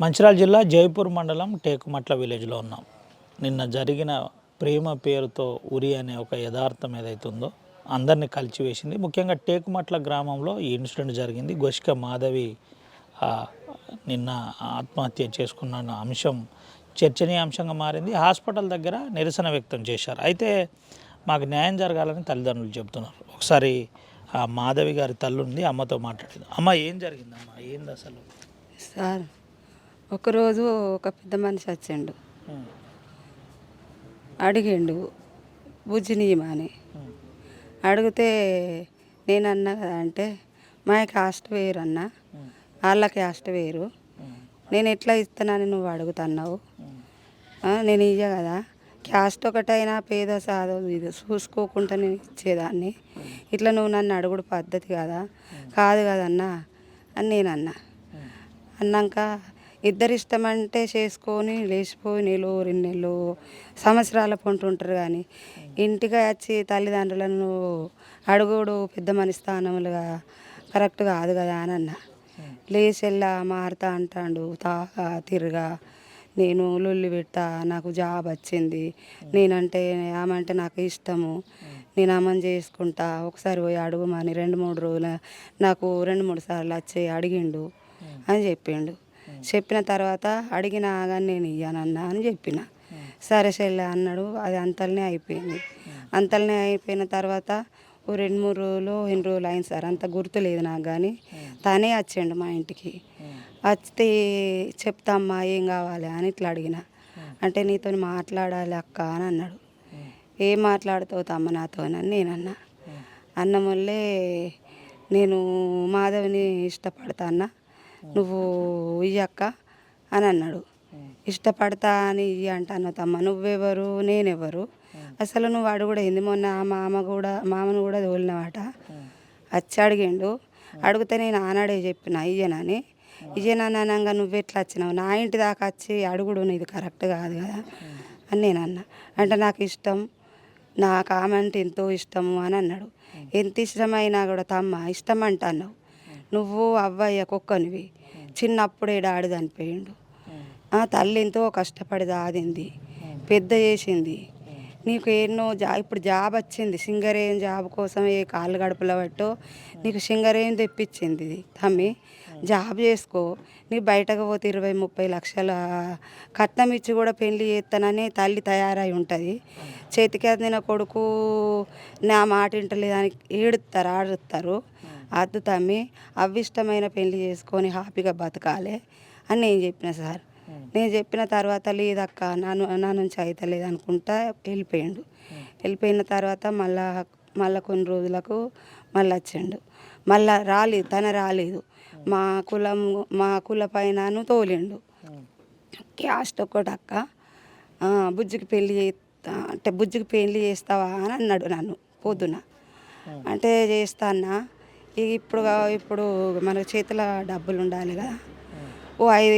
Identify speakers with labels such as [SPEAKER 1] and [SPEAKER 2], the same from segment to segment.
[SPEAKER 1] మంచిర్యాల జిల్లా జైపూర్ మండలం టేకుమట్ల విలేజ్లో ఉన్నాం. నిన్న జరిగిన ప్రేమ పేరుతో ఉరి అనే ఒక యథార్థం ఏదైతుందో అందరినీ కలిచివేసింది. ముఖ్యంగా టేకుమట్ల గ్రామంలో ఈ ఇన్సిడెంట్ జరిగింది. గొషిక మాధవి నిన్న ఆత్మహత్య చేసుకున్న అంశం చర్చనీయాంశంగా మారింది. హాస్పిటల్ దగ్గర నిరసన వ్యక్తం చేశారు. అయితే మాకు న్యాయం జరగాలని తల్లిదండ్రులు చెబుతున్నారు. ఒకసారి మాధవి గారి తల్లి ఉంది, అమ్మతో మాట్లాడింది. అమ్మ, ఏం జరిగిందమ్మా? ఏంది అసలు?
[SPEAKER 2] సార్, ఒకరోజు ఒక పెద్ద మనిషి వచ్చిండు, అడిగిండు బుజ్జినీయమా అని. అడిగితే నేనన్నా కదా, అంటే మా క్యాస్ట్ వేరు అన్న, వాళ్ళ క్యాస్ట్ వేరు, నేను ఎట్లా ఇస్తానని నువ్వు అడుగుతున్నావు, నేను ఇయ్య కదా, క్యాస్ట్ ఒకటైనా పేద సాధు ఇది చూసుకోకుండా నేను ఇచ్చేదాన్ని, ఇట్లా నువ్వు నన్ను అడుగుడు పద్ధతి కదా, కాదు కదన్నా అని నేనన్నా. అన్నాక ఇద్దరు ఇష్టమంటే చేసుకొని లేచిపోయి నెలలు 2 నెలలు సంవత్సరాల పొంటి ఉంటారు, కానీ ఇంటికి వచ్చి తల్లిదండ్రులను అడుగుడు పెద్ద మనిషి స్థానములుగా కరెక్ట్ కాదు కదా అని అన్న. లేచెల్లా మారుతా అంటాడు, తాగా తిరగా, నేను లొల్లి పెట్టా, నాకు జాబ్ వచ్చింది, నేనంటే ఆమంటే నాకు ఇష్టము, నేను అమ్మని చేసుకుంటా, ఒకసారి పోయి అడుగుమని 2-3 రోజులు నాకు 2-3 సార్లు వచ్చి అడిగిండు అని చెప్పిండు. చెప్పిన తర్వాత అడిగినా కానీ నేను ఇయ్యానన్నా అని చెప్పిన. సరే చెల్లె అన్నాడు. అది అంతలనే అయిపోయింది. అంతలనే అయిపోయిన తర్వాత ఓ 2-3 రోజులు ఎన్ని రోజులు అయింది సార్, అంత గుర్తులేదు నాకు, కానీ తనే వచ్చిండు మా ఇంటికి. వస్తే చెప్తామ్మా ఏం కావాలి అని ఇట్లా అడిగిన. అంటే నీతో మాట్లాడాలి అక్క అని అన్నాడు. ఏం మాట్లాడుతావు తమ్మ నాతో అని నేనన్నా. అన్నముల్లే నేను మాధవిని ఇష్టపడతా అన్న, నువ్వు ఇయ్యక్క అని అన్నాడు. ఇష్టపడతా అని ఇయ్య అంటాను తమ్మ, నువ్వెవరు నేనెవరు, అసలు నువ్వు అడుగుడు ఏంది, మొన్న మామను కూడా తోలినవాట వచ్చి అడిగిండు. అడిగితే నేను ఆనాడే చెప్పిన ఇయ్యనని. ఇయ్యననంగా నువ్వెట్లా వచ్చినావు, నా ఇంటి దాకా వచ్చి అడుగుడు నీది కరెక్ట్ కాదు కదా అని నేను అన్నా. అంటే నాకు ఇష్టం, నాకు ఆమె అంటే ఎంతో ఇష్టము అని అన్నాడు. ఎంత ఇష్టమైనా కూడా తమ్మ ఇష్టం అంటున్నావు, నువ్వు అవ్వయ్య కుక్కనివి, చిన్నప్పుడే డాడీ చనిపోయిండు, తల్లి ఎంతో కష్టపడి దాదింది, పెద్ద చేసింది, నీకు ఎన్నో ఇప్పుడు జాబ్ వచ్చింది, సింగరేం జాబ్ కోసం ఏ కాళ్ళు గడుపుల పట్టో నీకు సింగరేం తెప్పించింది తమ్మి, జాబ్ చేసుకో, నీ బయటకు పోతే 20-30 లక్షల కట్నం ఇచ్చి కూడా పెళ్లి చేస్తానని తల్లి తయారై ఉంటుంది. చేతికి అందిన కొడుకు నా మాట వింటలేదని ఏడుస్తారు, ఆడుస్తారు. అద్దు తమ్మి, అవిష్టమైన పెళ్లి చేసుకొని హ్యాపీగా బతకాలి అని నేను చెప్పిన సార్. నేను చెప్పిన తర్వాత లేదక్క నా నుంచి అయితే లేదనుకుంటా వెళ్ళిపోయిండు. వెళ్ళిపోయిన తర్వాత మళ్ళా కొన్ని రోజులకు మళ్ళీ వచ్చిండు. మళ్ళా రాలేదు, రాలేదు, మా కుల పైన తోలిండు. క్యాస్ట్ ఒకటక్క, బుజ్జికి పెళ్లి చేస్తా అంటే బుజ్జికి పెళ్లి చేస్తావా అని అన్నాడు నన్ను పొద్దున. అంటే చేస్తానా, ఇప్పుడు మన చేతిలో డబ్బులు ఉండాలి కదా,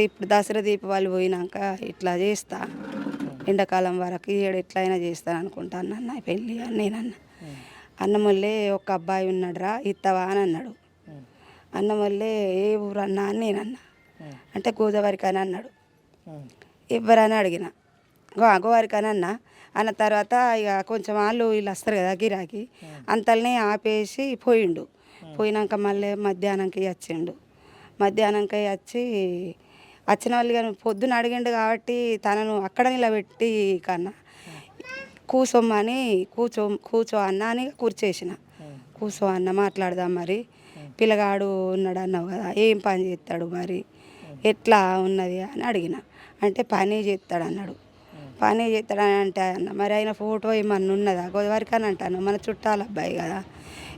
[SPEAKER 2] ఇప్పుడు దసరా దీపావళి పోయినాక ఇట్లా చేస్తా, ఎండాకాలం వరకు ఎట్లయినా చేస్తాను అనుకుంటాను అన్న పెళ్ళి అని నేనన్నా. అన్నమల్లే ఒక అబ్బాయి ఉన్నాడురా, ఇత్తవా అని అన్నాడు. అన్నమల్లే ఏ ఊరు అన్నా అని నేనన్నా. అంటే గోదావరికి అని అన్నాడు. ఎవరని అడిగిన, గోవారికి అని అన్న తర్వాత ఇక కొంచెం వాళ్ళు వీళ్ళు వస్తారు కదా గిరాకి, అంతలనే ఆపేసి పోయిండు. పోయినాక మళ్ళీ మధ్యాహ్నంకి వచ్చిండు. మధ్యాహ్నంకి వచ్చిన వాళ్ళు కానీ పొద్దున అడిగిండు కాబట్టి తనను అక్కడ నిలబెట్టి కన్నా కూర్చోమ్మని కూర్చో అన్న అని కూర్చేసిన. కూర్చో అన్న మాట్లాడదాం, మరి పిల్లగాడు ఉన్నాడు అన్నావు కదా, ఏం పని చేస్తాడు మరి ఎట్లా ఉన్నది అని అడిగిన. అంటే పని చేస్తాడు అన్నాడు. పని చేస్తాడని అంటే అన్న, మరి ఆయన ఫోటో ఏమన్నా ఉన్నదా గోదావరికి అని అంటాను, మన చుట్టాల అబ్బాయి కదా,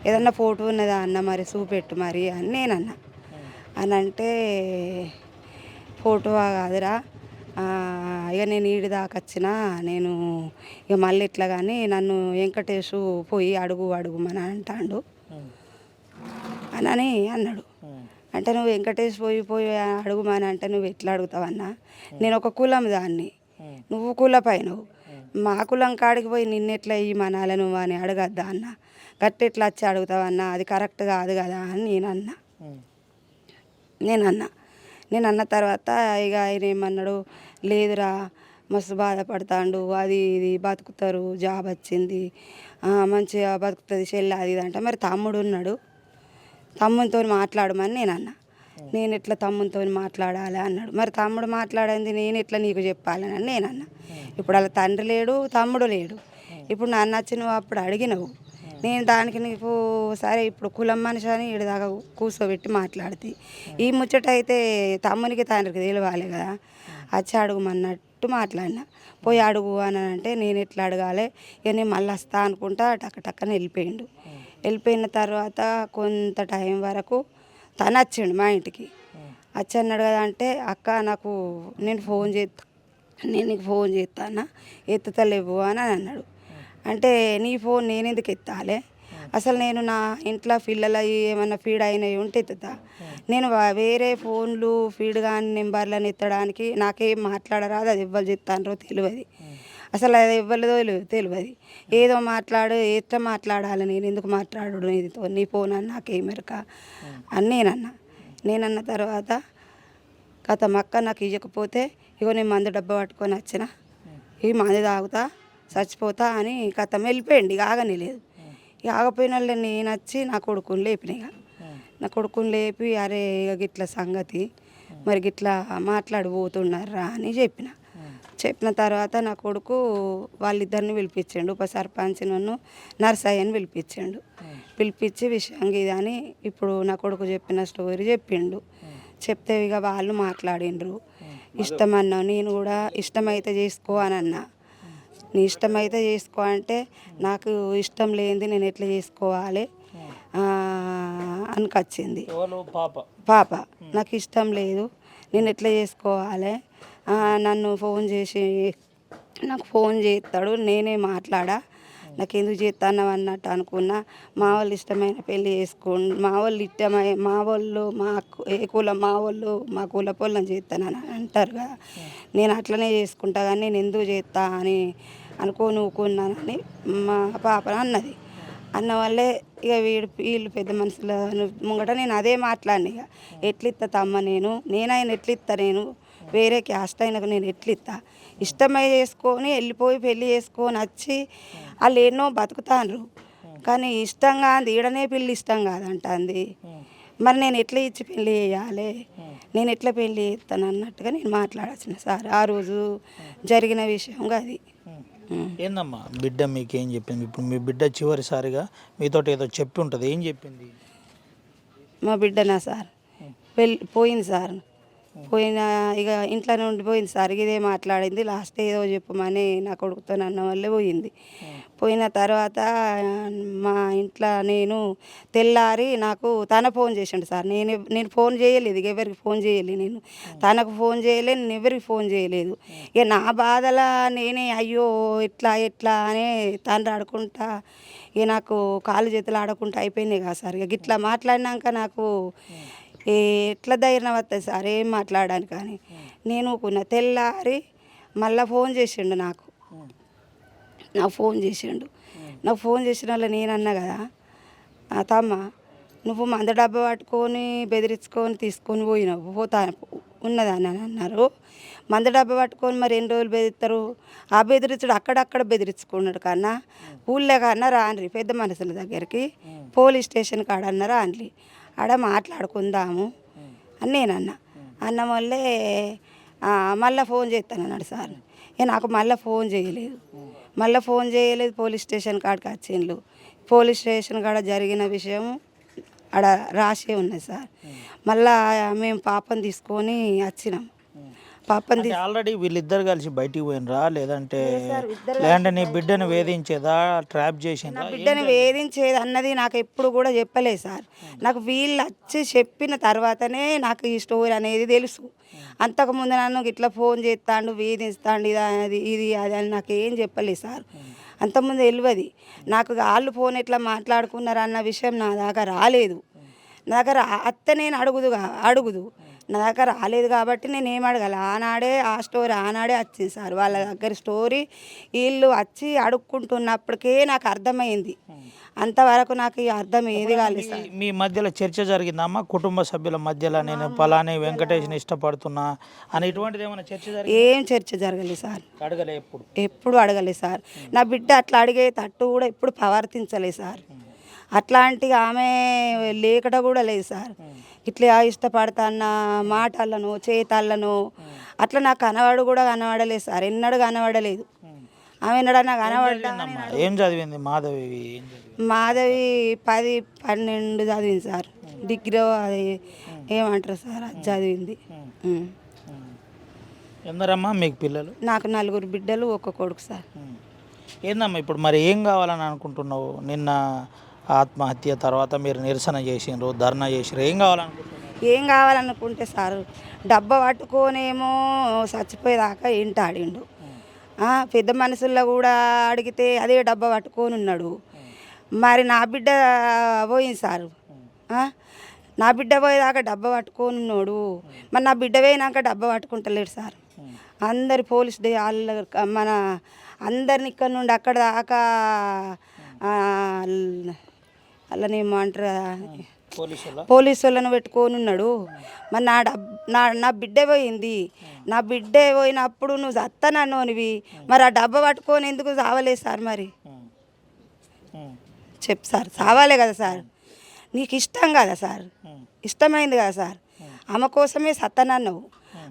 [SPEAKER 2] ఏదన్నా ఫోటో ఉన్నదా అన్న మరి చూపెట్టు మరి అని నేనన్నా. అని అంటే ఫోటో కాదురా, ఇక నేను ఈడి దాకా వచ్చిన, నేను ఇక మళ్ళీ ఇట్లా కానీ నన్ను వెంకటేషు పోయి అడుగుమని అంటాడు అని అన్నాడు. అంటే నువ్వు వెంకటేష్ పోయి అడుగుమని అంటే నువ్వు ఎట్లా అడుగుతావన్నా, నేను ఒక కులం దాన్ని, నువ్వు కులపైనవు, మా కులం కాడికి పోయి నిన్నెట్లా ఇయ్యమనాలి నువ్వు అని అడగద్దా అన్న, గట్టెట్లా వచ్చి అడుగుతావన్నా, అది కరెక్ట్ కాదు కదా అని నేనన్నా. నేను అన్న తర్వాత ఇక ఆయన ఏమన్నాడు, లేదురా మస్తు బాధపడతాండు, అది ఇది బతుకుతారు, జాబ్ వచ్చింది, మంచిగా బతుకుతుంది చెల్లి అది ఇది అంటే, మరి తమ్ముడు ఉన్నాడు, తమ్మునితో మాట్లాడమని నేను అన్నా. నేను ఎట్లా తమ్మునితో మాట్లాడాలి అన్నాడు. మరి తమ్ముడు మాట్లాడింది నేను ఎట్లా నీకు చెప్పాలని నేను అన్నా. ఇప్పుడు అలా తండ్రి లేడు, తమ్ముడు లేడు. ఇప్పుడు నన్ను వచ్చి నువ్వు అప్పుడు అడిగినవు, నేను దానికి నీకు సరే ఇప్పుడు కులం మనిషి అని ఈడ దాకా కూర్చోబెట్టి మాట్లాడితే, ఈ ముచ్చట అయితే తమ్మునికి తండ్రికి తెలియాలి కదా, వచ్చి అడుగుమన్నట్టు మాట్లాడినా. పోయి అడుగు అని అంటే నేను ఎట్లా అడగాలి, ఇక నేను మళ్ళీ వస్తా అనుకుంటా టక్కన వెళ్ళిపోయిండు. వెళ్ళిపోయిన తర్వాత కొంత టైం వరకు తను వచ్చిండు మా ఇంటికి. వచ్చి అన్నాడు కదా అంటే, అక్క నాకు నేను నీకు ఫోన్ చేస్తానా ఎత్తుతలేవు అని అన్నాడు. అంటే నీ ఫోన్ నేను ఎందుకు ఎత్తాలి, అసలు నేను నా ఇంట్లో పిల్లల ఏమన్నా ఫీడ్ అయినవి ఉంటే ఎత్తుతా, నేను వేరే ఫోన్లు ఫీడ్ కానీ నెంబర్లను ఎత్తడానికి నాకేం మాట్లాడరాదు, అది ఎవ్వరు చెప్తానో తెలియదు, అసలు అది ఎవ్వరిదో తెలియదు, ఏదో ఎట్లా మాట్లాడాలి, నేను ఎందుకు మాట్లాడు నీతో, నీ ఫోన్ అని నాకేమెరక అని నేనన్న తర్వాత కథ మక్క నాకు ఇవ్వకపోతే ఇగో నేను మందు డబ్బా పట్టుకొని వచ్చిన, ఈ మందు తాగుతా చచ్చిపోతా అని కథ వెళ్ళిపోయింది. ఇక ఆగనే లేదు. ఇక ఆగపోయిన వాళ్ళు నేను వచ్చి నా కొడుకుని లేపిన. ఇక నా కొడుకుని లేపి అరే ఇక గిట్ల సంగతి మరి గిట్లా మాట్లాడిపోతున్నారా అని చెప్పిన తర్వాత నా కొడుకు వాళ్ళిద్దరిని పిలిపించాడు, ఉప సర్పంచ్ నన్ను నర్సయ్యని పిలిపించి విషయం ఇది అని ఇప్పుడు నా కొడుకు చెప్పిన స్టోరీ చెప్తే ఇక వాళ్ళు మాట్లాడిండ్రు. ఇష్టమన్నా నేను కూడా ఇష్టమైతే చేసుకో అని అన్నా. నీ ఇష్టమైతే చేసుకో అంటే నాకు ఇష్టం లేనిది నేను ఎట్లా చేసుకోవాలి అనికొచ్చింది. పాప నాకు ఇష్టం లేదు, నేను ఎట్లా చేసుకోవాలి, నన్ను నాకు ఫోన్ చేస్తాడు, నేనే మాట్లాడా, నాకు ఎందుకు చేస్తాను అన్నట్టు అనుకున్నా. మా వాళ్ళు ఇష్టమైన పెళ్ళి చేసుకోండి, మా వాళ్ళు ఏ కులం మా కుల పొలం చేస్తానని అంటారు కదా, నేను అట్లనే చేసుకుంటా కానీ నేను ఎందుకు చేస్తా అని ఊరుకున్నానని మా పాప అన్నది. అన్న వల్లే ఇక వీళ్ళు పెద్ద మనుషుల ముంగట నేను అదే మాట్లాడిన. ఇక ఎట్లిస్తా తమ్మ నేనైనా ఎట్లిస్తా, నేను వేరే క్యాస్ట్ అయినాక నేను ఎట్లిస్తా, ఇష్టమై చేసుకొని వెళ్ళిపోయి పెళ్ళి చేసుకొని వచ్చి వాళ్ళు ఎన్నో బతుకుతాండ్రు, కానీ ఇష్టంగా అంది ఈడనే పెళ్ళి ఇష్టం కాదంటుంది, మరి నేను ఎట్లా ఇచ్చి పెళ్ళి చేయాలి, నేను ఎట్లా పెళ్ళి చేస్తాను అన్నట్టుగా నేను మాట్లాడాల్సిన సార్ ఆ రోజు జరిగిన విషయంగా అది.
[SPEAKER 1] ఏందమ్మా బిడ్డ మీకేం చెప్పింది? ఇప్పుడు మీ బిడ్డ చివరిసారిగా మీతో ఏదో చెప్పి ఉంటుంది, ఏం చెప్పింది?
[SPEAKER 2] మా బిడ్డనా సార్ పోయింది సార్, ఇక ఇంట్లోనే ఉండిపోయింది సార్, ఇదే మాట్లాడింది, లాస్ట్ ఏదో చెప్పమని నా కొడుకుతో అన్న వల్లే పోయిన తర్వాత మా ఇంట్లో నేను తెల్లారి నాకు తన ఫోన్ చేసిండు సార్. నేను ఫోన్ చేయలేదు, ఇక ఎవరికి ఫోన్ చేయలేదు, నేను తనకు ఫోన్ చేయలేదు, నేను ఎవరికి ఫోన్ చేయలేదు. ఇక నా బాధల నేనే అయ్యో ఎట్లా అని తండ్రి ఆడుకుంటా ఇక నాకు కాళ్ళు చేతులు ఆడకుండా అయిపోయినాయి కదా సార్. ఇక ఇట్లా మాట్లాడినాక నాకు ఎట్లా ధైర్యం వస్తుంది సార్ ఏం మాట్లాడడానికి కానీ. నేను కొన్న తెల్లారి మళ్ళీ ఫోన్ చేసిండు నాకు ఫోన్ చేసిన వాళ్ళు నేను అన్నా కదా, తమ్మ నువ్వు మంద డబ్బా పట్టుకొని బెదిరించుకొని తీసుకొని ఉన్నదని అన్నారు. మంద డబ్బా పట్టుకొని మరి ఎన్ని రోజులు బెదిరిస్తారు, ఆ బెదిరించుడు అక్కడక్కడ బెదిరించుకున్నాడు కన్నా ఊళ్ళో కన్నా రాన్రి పెద్ద మనుషుల దగ్గరికి, పోలీస్ స్టేషన్ కాడన్నా రాన్రి, ఆడ మాట్లాడుకుందాము అని నేనన్నా. అన్న వల్లే మళ్ళీ ఫోన్ చేస్తానన్నాడు సార్. నాకు మళ్ళీ ఫోన్ చేయలేదు, పోలీస్ స్టేషన్ కాడికి వచ్చిండ్రు. పోలీస్ స్టేషన్ కాడ జరిగిన విషయం ఆడ రాసే ఉన్నది సార్. మళ్ళా మేము పాపని తీసుకొని వచ్చినాం.
[SPEAKER 1] ఆల్రెడీ వీళ్ళిద్దరు కలిసి బయటికి పోయినరా లేదంటే నీ బిడ్డను వేధించేదా, ట్రాప్ చేసిందా?
[SPEAKER 2] బిడ్డను వేధించేది అన్నది నాకు ఎప్పుడు కూడా చెప్పలేదు సార్. నాకు వీళ్ళు వచ్చి చెప్పిన తర్వాతనే నాకు ఈ స్టోరీ అనేది తెలుసు. అంతకుముందు నన్ను ఇట్లా ఫోన్ చేస్తాడు, వేధిస్తాడు, ఇది అది అని నాకు ఏం చెప్పలేదు సార్. అంతకుముందు తెలియదు నాకు. వాళ్ళు ఫోన్ ఎట్లా మాట్లాడుకున్నారు అన్న విషయం నా దాకా రాలేదు. నా దగ్గర అత్త నేను అడుగుదు నా దగ్గర రాలేదు కాబట్టి నేను ఏం అడగాలి. ఆనాడే ఆ స్టోరీ ఆనాడే వచ్చింది సార్. వాళ్ళ దగ్గర స్టోరీ వీళ్ళు వచ్చి అడుక్కుంటున్నప్పటికే నాకు అర్థమైంది. అంతవరకు నాకు ఈ అర్థం ఏది కాలేదు సార్.
[SPEAKER 1] మీ మధ్యలో చర్చ జరిగిందమ్మా కుటుంబ సభ్యుల మధ్యలో నేను పలాని వెంకటేష్ని ఇష్టపడుతున్నా అని ఇటువంటిది ఏమైనా చర్చ జరిగింది?
[SPEAKER 2] ఏం చర్చ జరగలేదు సార్.
[SPEAKER 1] అడగలే ఎప్పుడు?
[SPEAKER 2] ఎప్పుడు అడగలేదు సార్. నా బిడ్డ అట్లా అడిగే తట్టు కూడా ఎప్పుడు ప్రవర్తించలేదు సార్. అట్లాంటి ఆమె లేకట కూడా లేదు సార్. ఇట్లా ఇష్టపడతాన్న మాటలను చేతలను అట్లా నాకు కనవాడు కూడా కనబడలేదు సార్. ఎన్నడూ కనబడలేదు. ఆమె ఎన్నడన్నా కనబడ్డా.
[SPEAKER 1] ఏం చదివింది మాధవి? ఏం చదివింది
[SPEAKER 2] మాధవి 10, 12 చదివింది సార్. డిగ్రీ అది ఏమంటారు సార్ అది చదివింది.
[SPEAKER 1] ఎందరమ్మా మీకు పిల్లలు?
[SPEAKER 2] నాకు 4 బిడ్డలు, 1 కొడుకు సార్.
[SPEAKER 1] ఏందమ్మా ఇప్పుడు మరి ఏం కావాలని అనుకుంటున్నావు? నిన్న ఆత్మహత్య తర్వాత మీరు నిరసన చేసిండ్రు, ధర్నా చేసిర్రు, ఏం కావాలనుకుంటున్నారు?
[SPEAKER 2] ఏం కావాలనుకుంటే సార్ డబ్బా పట్టుకోనేమో చచ్చిపోయేదాకా ఇంట ఆడిండు. పెద్ద మనుషుల్లో కూడా అడిగితే అదే డబ్బా పట్టుకొని ఉన్నాడు. మరి నా బిడ్డ పోయింది సారు. నా బిడ్డ పోయేదాకా డబ్బా పట్టుకొని ఉన్నాడు. మరి నా బిడ్డ పోయినాక డబ్బా పట్టుకుంటలేడు సార్. అందరి పోలీస్ మన అందరిని ఇక్కడ నుండి అక్కడ దాకా అలానేమంటారు పోలీసు వాళ్ళను పెట్టుకొని ఉన్నాడు. మరి నా బిడ్డ పోయింది. నా బిడ్డ పోయినప్పుడు నువ్వు చత్తనన్నోనివి మరి ఆ డబ్బా పట్టుకొని ఎందుకు చావలేదు సార్? మరి చెప్పు సార్. చావాలే కదా సార్. నీకు ఇష్టం కదా సార్, ఇష్టమైంది కదా సార్. ఆమె కోసమే సత్తనన్నావు.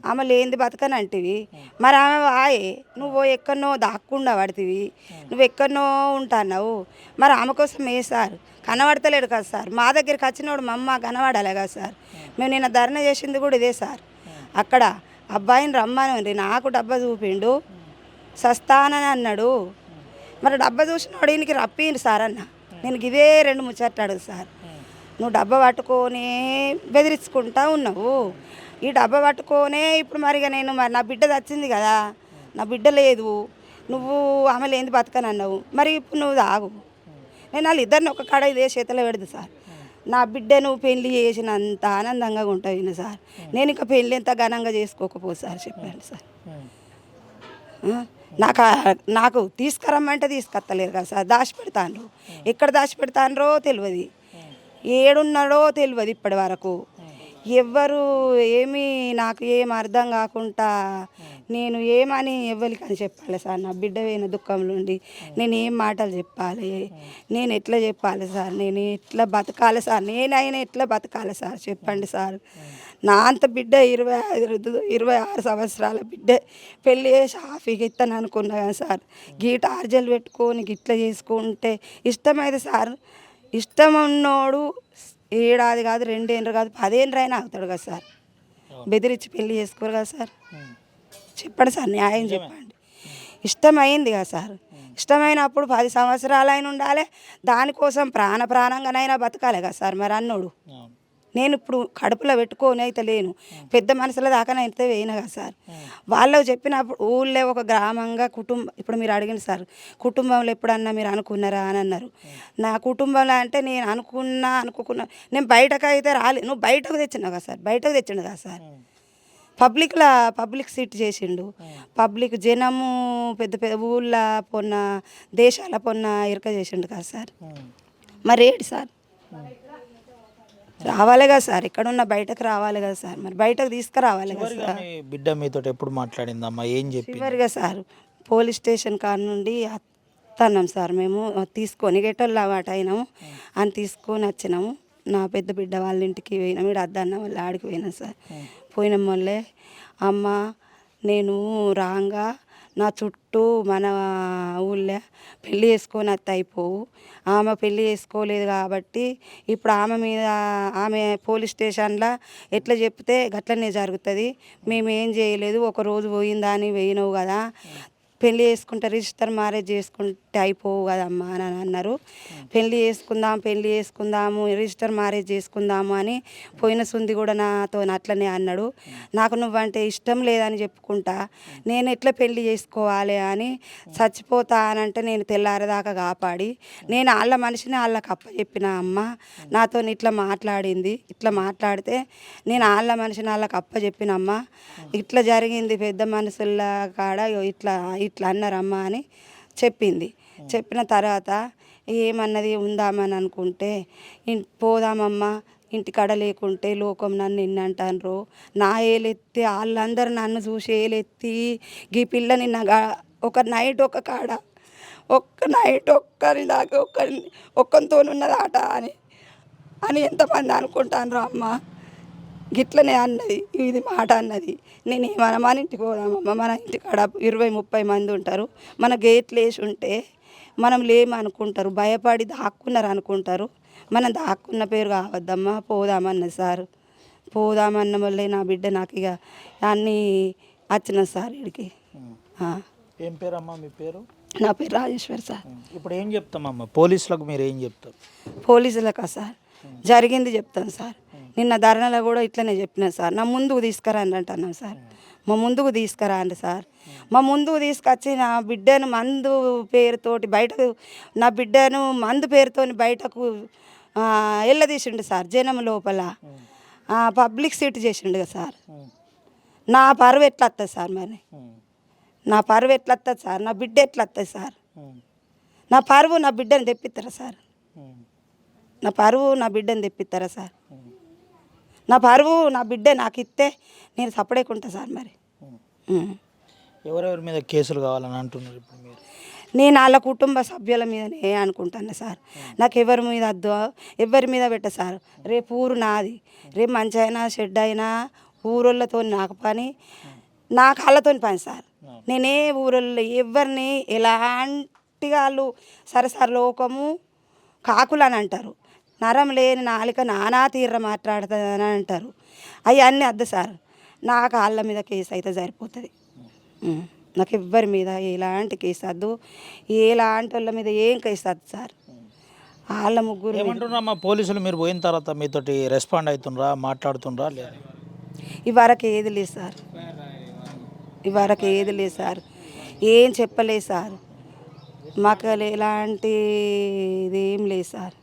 [SPEAKER 2] ఆమె లేనిది బతకనంటివి. మరి ఆమె వాయే నువ్వు ఎక్కడనో దాక్కుండా పడుతుంది, నువ్వు ఎక్కడనో ఉంటాన్నావు. మరి ఆమె కోసం ఏ సార్ కనబడతలేడు కదా సార్. మా దగ్గరికి వచ్చినోడు మా అమ్మ కనబడాలి కదా సార్. మేము నిన్న ధర్నా చేసింది కూడా ఇదే సార్. అక్కడ అబ్బాయిని రమ్మని నాకు డబ్బా చూపిండు, సస్తానని అన్నాడు. మరి డబ్బా చూసినోడు ఈయనకి రప్పిండు సార్ అన్న. నేను ఇదే 2 ముచ్చట్లు సార్. నువ్వు డబ్బా పట్టుకొని బెదిరించుకుంటా ఉన్నావు. ఈ డబ్బా పట్టుకొనే ఇప్పుడు మరిగా నేను మరి నా బిడ్డ చచ్చింది కదా, నా బిడ్డ లేదు, నువ్వు ఆమె లేనిది బతకనన్నావు. మరి ఇప్పుడు నువ్వు తాగు. నేను వాళ్ళిద్దరిని ఒక కాడ ఇదే చేతిలో పెడదు సార్. నా బిడ్డ నువ్వు పెళ్లి చేసినంత ఆనందంగా ఉంటావు సార్. నేను ఇంకా పెళ్ళి ఎంత ఘనంగా చేసుకోకపోదు సార్. చెప్పండి సార్. నాకు తీసుకురమ్మంటే తీసుకొస్తలేరు కదా సార్. దాచిపెడతాను. ఎక్కడ దాచిపెడతానో తెలియదు, ఏడున్నాడో తెలియదు ఇప్పటి వరకు. ఎవ్వరు ఏమీ నాకు ఏం అర్థం కాకుండా నేను ఏమని ఎవరికని చెప్పాలి సార్? నా బిడ్డ పోయిన దుఃఖంలో ఉండి నేను ఏం మాటలు చెప్పాలి? నేను ఎట్లా చెప్పాలి సార్? నేను ఎట్లా బతకాలి సార్? నేనైనా ఎట్లా బతకాలి సార్? చెప్పండి సార్. నా అంత బిడ్డ 26 సంవత్సరాల బిడ్డ పెళ్ళి చేసి హాఫీకి ఇస్తాను అనుకున్నా కదా సార్. గీట ఆర్జలు పెట్టుకొని గిట్లా చేసుకుంటే ఇష్టమైంది సార్. ఇష్టం ఉన్నోడు 7 ఏళ్ళు కాదు, 2 ఏళ్ళు కాదు, 10 ఏళ్ళు అయినా అవుతాడు కదా సార్. బెదిరించి పెళ్ళి చేసుకోరు కదా సార్. చెప్పండి సార్, న్యాయం చెప్పండి. ఇష్టమైంది కదా సార్. ఇష్టమైనప్పుడు 10 సంవత్సరాలైనా ఉండాలి. దానికోసం ప్రాణంగానైనా బతకాలి కదా సార్. మరి అన్నోడు నేను ఇప్పుడు కడుపులో పెట్టుకొని అయితే లేను. పెద్ద మనుషుల దాకానైతే వేయను కదా సార్. వాళ్ళకు చెప్పినప్పుడు ఊళ్ళో ఒక గ్రామంగా ఇప్పుడు మీరు అడిగిన సార్ కుటుంబంలో ఎప్పుడన్నా మీరు అనుకున్నారా అని అన్నారు. నా కుటుంబంలో అంటే నేను అనుకున్నా నేను బయటకు అయితే రాలేదు. నువ్వు బయటకు తెచ్చినావు కదా సార్. బయటకు తెచ్చిండు కదా సార్. పబ్లిక్ సీట్ చేసిండు. పబ్లిక్ జనము పెద్ద ఊళ్ళ పొన్న దేశాల పొన్న ఇరక చేసిండు కదా సార్. మరి ఏంటి సార్? రావాలి కదా సార్. ఎక్కడున్నా బయటకు రావాలి కదా సార్. మరి బయటకు తీసుకురావాలి కదా సార్.
[SPEAKER 1] బిడ్డ మీతో ఎప్పుడు మాట్లాడిందమ్మా? ఏం చెప్పి?
[SPEAKER 2] చివరిగా సార్ పోలీస్ స్టేషన్ కాడ నుండి వస్తున్నాం సార్. మేము తీసుకొని గెటోళ్ళు అవాట అయినాము అని తీసుకొని వచ్చినాము. నా పెద్ద బిడ్డ వాళ్ళ ఇంటికి పోయినాము. ఇక్కడ అద్దన్న వాళ్ళ ఆడికి పోయినాం సార్. పోయిన వాళ్ళే అమ్మ నేను రాగా నా చుట్టూ మన ఊళ్ళో పెళ్ళి చేసుకొని అత్త అయిపోవు. ఆమె పెళ్ళి చేసుకోలేదు కాబట్టి ఇప్పుడు ఆమె పోలీస్ స్టేషన్లో ఎట్లా చెప్తే గట్లనే జరుగుతుంది. మేము ఏం చేయలేదు. ఒకరోజు పోయిందా అని పోయినావు కదా, పెళ్లి చేసుకుంటే రిజిస్టర్ మ్యారేజ్ చేసుకుంటే అయిపోవు కదమ్మా అని అన్నారు. పెళ్లి చేసుకుందాము రిజిస్టర్ మ్యారేజ్ చేసుకుందాము అని పోయిన సుంది కూడా నాతో అట్లనే అన్నాడు. నాకు నువ్వంటే ఇష్టం లేదని చెప్పుకుంటా నేను ఎట్లా పెళ్లి చేసుకోవాలి అని చచ్చిపోతా అని అంటే నేను తెల్లారేదాకా కాపాడి నేను వాళ్ళ మనిషిని వాళ్ళకి అప్పచెప్పిన అమ్మ నాతో ఇట్లా మాట్లాడింది. ఇట్లా మాట్లాడితే నేను వాళ్ళ మనిషిని వాళ్ళకి అప్పచెప్పిన అమ్మ ఇట్లా జరిగింది పెద్ద మనుషుల కాడ ఇట్లా ఇట్లా అన్నారమ్మా అని చెప్పింది. చెప్పిన తర్వాత ఏమన్నది ఉందామని అనుకుంటే పోదామమ్మా ఇంటికాడ లేకుంటే లోకం నన్ను ఎన్ని అంటారు నా ఏలెత్తి వాళ్ళందరూ నన్ను చూసి ఏలెత్తి ఈ పిల్ల నిన్న ఒక నైట్ ఒక కాడ ఒక్క నైట్ ఒక్కరి దాకా ఒక్కరితో ఉన్నదాట అని ఎంతమంది అనుకుంటాను అమ్మ. గిట్లనే అన్నది ఇది మాట అన్నది. నేను మన ఇంటికి పోదామమ్మ మన ఇంటికాడ 20-30 మంది ఉంటారు. మన గేట్లు వేసి ఉంటే మనం లేమనుకుంటారు భయపడి దాక్కున్నారు అనుకుంటారు. మనం దాక్కున్న పేరు కావద్దమ్మా పోదామన్నది సార్. పోదామన్న వల్లే నా బిడ్డ నాకు ఇక అన్నీ వచ్చిన సార్ వీడికి.
[SPEAKER 1] ఏం పేరమ్మా మీ పేరు?
[SPEAKER 2] నా పేరు రాజేశ్వర్ సార్.
[SPEAKER 1] ఇప్పుడు ఏం చెప్తామమ్మా పోలీసులకు మీరు ఏం చెప్తారు?
[SPEAKER 2] పోలీసులకా సార్ జరిగింది చెప్తాను సార్. నిన్న ధర్నాలో కూడా ఇట్లనే చెప్పినా సార్. నా ముందుకు తీసుకురండి అంటున్నాను సార్. మా ముందుకు తీసుకురండి సార్. మా ముందుకు తీసుకొచ్చి నా బిడ్డను మందు పేరుతోటి బయటకు నా బిడ్డను మందు పేరుతోని బయటకు వెళ్ళదీసిండు సార్. జనం లోపల పబ్లిక్ సీట్ చేసిండు కదా సార్. నా పరువు ఎట్లా వస్తుంది సార్? మరి నా పరువు ఎట్లా వస్తుంది సార్? నా బిడ్డ ఎట్లా వస్తుంది సార్? నా పరువు నా బిడ్డను తెప్పిస్తారా సార్? నా పరువు నా బిడ్డను తెప్పిస్తారా సార్? నా పరువు నా బిడ్డ నాకు ఇస్తే నేను సపడేకుంటా సార్. మరి
[SPEAKER 1] ఎవరెవరి మీద కేసులు కావాలని అంటున్నారు ఇప్పుడు మీరు?
[SPEAKER 2] నేను వాళ్ళ కుటుంబ సభ్యుల మీదనే అనుకుంటాను సార్. నాకు ఎవరి మీద వద్దు ఎవరి మీద పెట్ట సార్. రేపు ఊరు నాది. రేపు మంచి అయినా చెడ్డ అయినా ఊరోళ్ళతో నాకు పని నా కాళ్ళతో పని సార్. నేనే ఊరోళ్ళు ఎవరిని ఎలాంటి వాళ్ళు సరే సార్ లోకము కాకులు అని అంటారు. నరం లేని నాలుక నానా తీర్ర మాట్లాడుతుందని అంటారు. అవన్నీ వద్దు సార్. నా కాళ్ళ మీద కేసు అయితే సరిపోతుంది. నాకు ఎవ్వరి మీద ఎలాంటి కేసు వద్దు. ఎలాంటి వాళ్ళ మీద ఏం కేసు వద్దు సార్. వాళ్ళ ముగ్గురు
[SPEAKER 1] ఏమంటున్నారమ్మా పోలీసులు మీరు పోయిన తర్వాత మీతోటి రెస్పాండ్ అవుతుండ్రా మాట్లాడుతుండ్రా లేదా?
[SPEAKER 2] ఇవరకు ఏది లేదు సార్. ఇవరకు ఏది లేదు సార్. ఏం చెప్పలేదు సార్. మాకు ఎలాంటి ఇది ఏం లేదు సార్.